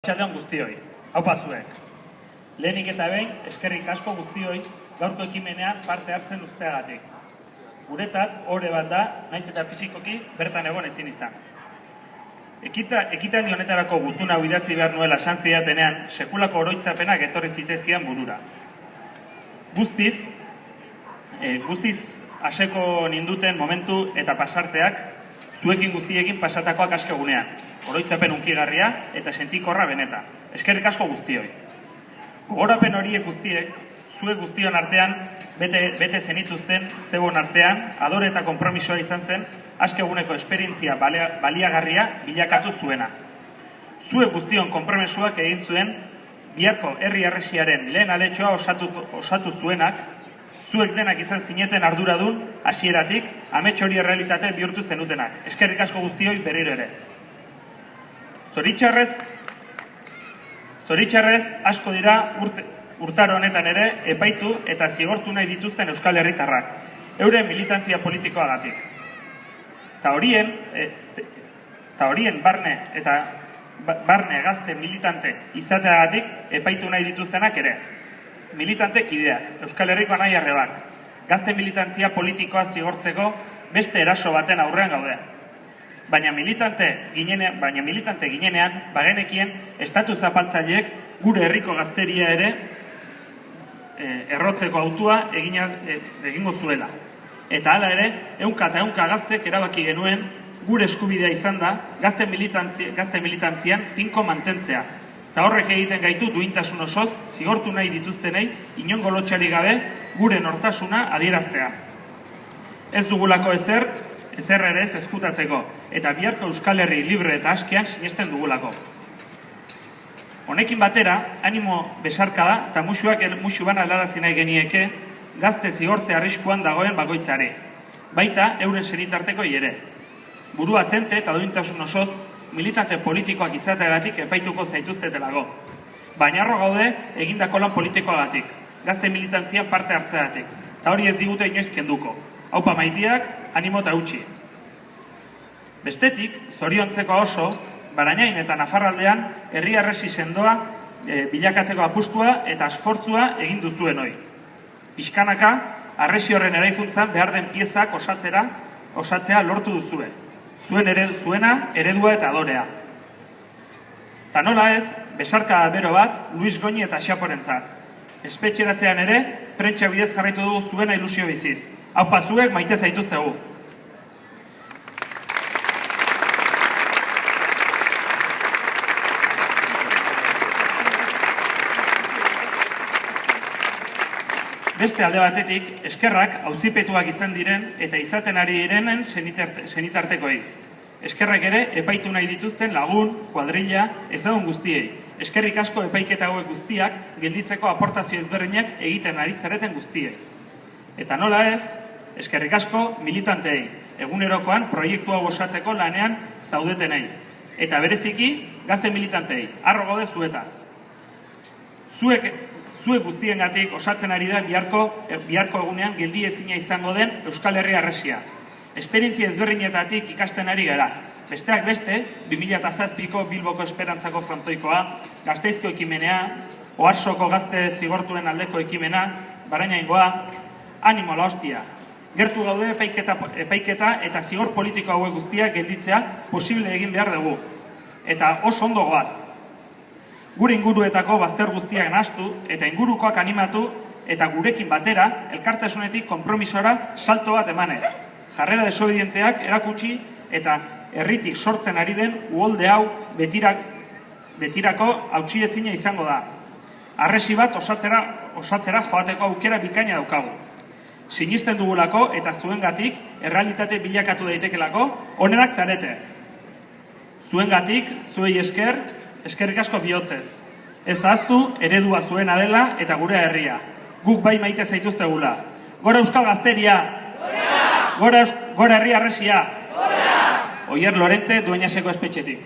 Txaldeon guztioi, haupa zuek. Lehenik eta behin, eskerrik asko guztioi gaurko ekimenean parte hartzen usteagatik. Guretzat, ore bat da, naiz eta fisikoki bertan egon ezin izan. Ekitaldi honetarako gutuna idatzi behar nuela esan zidatenean, sekulako oroitzapenak etorri zitzaizkidan burura. Guztiz aseko ninduten momentu eta pasarteak zuekin guztiekin pasatakoak askegunean. Oroitzapen unkigarria eta sentikorra beneta. Eskerrik asko guztioi. Gogorapen horiek guztiek, zuek guztion artean, bete zenituzten, zeuen artean, adore eta konpromisoa izan zen, askeguneko esperientzia baliagarria bilakatu zuena. Zuek guztion konpromesuak egin zuen, biharko herri harresiaren lehen aletxoa osatu zuenak, zuek denak izan zineten arduradun, hasieratik, amets hori errealitate bihurtu zenutenak. Eskerrik asko guztioi berriro ere. Zoritxarrez asko dira urtaro honetan ere epaitu eta zigortu nahi dituzten Euskal Herritarrak, euren militantzia politikoagatik. Ta horien barne gazte militante izateagatik epaitu nahi dituztenak ere. Militante kideak, Euskal Herriko anai-arrebak, gazte militantzia politikoa zigortzeko beste eraso baten aurrean gaude. Baina militante ginenean, bagenekien, estatu zapaltzaileek gure herriko gazteria ere errotzeko autua egingo zuela. Eta hala ere, ehunka eta ehunka gaztek erabaki genuen gure eskubidea izan da gazte militantzian tinko mantentzea. Eta horrek egiten gaitu duintasun osoz zigortu nahi dituztenei inongo lotxarik gabe gure nortasuna adieraztea. Ez dugulako ezer ere ez ezkutatzeko, eta biharko Euskal Herri libre eta askean sinesten dugulako. Honekin batera, animo besarkada eta musu bana helarazi nahi genieke gazte zigortze arriskuan dagoen bakoitzari, baita euren senitartekoi ere. Burua tente eta duintasun osoz militante politikoak izateagatik epaituko zaituztetelago. Baina harro gaude egindako lan politikoagatik, gazte militantzian parte hartzeagatik, eta hori ez digute inoiz kenduko. Haupa maitiak, animo eta utzi. Bestetik, zoriontzeko oso, Barainain eta Nafarraldean herri harresi sendoa bilakatzeko apustua eta esfortzua egin duzuen hoi. Pixkanaka, harresi horren eraikuntzan behar den piezak osatzea lortu duzue. Zuena, eredua eta adorea. Ta nola ez, besarka bero bat, Luis Goñi eta Xaporentzat. Espetxeratzean ere, prentsa bidez jarraitu dugu zuena ilusio biziz. Haupa zuek maite zaituztegu. Beste alde batetik, eskerrak auzipetuak izan diren eta izaten ari direnen senitartekoei. Eskerrak ere epaitu nahi dituzten lagun, kuadrilla, ezagun guztiei. Eskerrik asko epaiketa hauek guztiak gelditzeko aportazio ezberdinak egiten ari zareten guztiei. Eta nola ez, eskerrik asko militanteei, egunerokoan proiektu hau osatzeko lanean zaudetenei. Eta bereziki, gazte militantei, harro gaude zuetaz. Zuek guztiengatik osatzen ari da biharko egunean geldi ezina izango den Euskal Herri harresia. Esperientzia ezberdinetatik ikasten ari gara. Besteak beste, 2007ko Bilboko Esperantzako frontoikoa, Gasteizko ekimenea, Oarsoko gazte zigortuen aldeko ekimena, Barainaingoa, animo la hostia. Gertu gaude epaiketa eta zigor politiko hauek guztiak gelditzea posible egin behar dugu. Eta oso ondo goaz. Gure inguruetako bazter guztiak nahastu eta ingurukoak animatu eta gurekin batera elkartasunetik konpromisora salto bat emanez. Jarrera desobedienteak erakutsi eta herritik sortzen ari den uholde hau betirako hautsiezina izango da. Harresi bat osatzera joateko aukera bikaina daukagu. Sinisten dugulako eta zuengatik errealitate bilakatu daitekelako onenak zarete. Zuengatik, zuei eskerrik asko bihotzez. Ez ahaztu, eredua zuena dela eta gure herria. Guk bai maite zaituztegula. Gora Euskal Gazteria! Gora herri harresia! Oier Lorente, Dueñaseko espetxetik.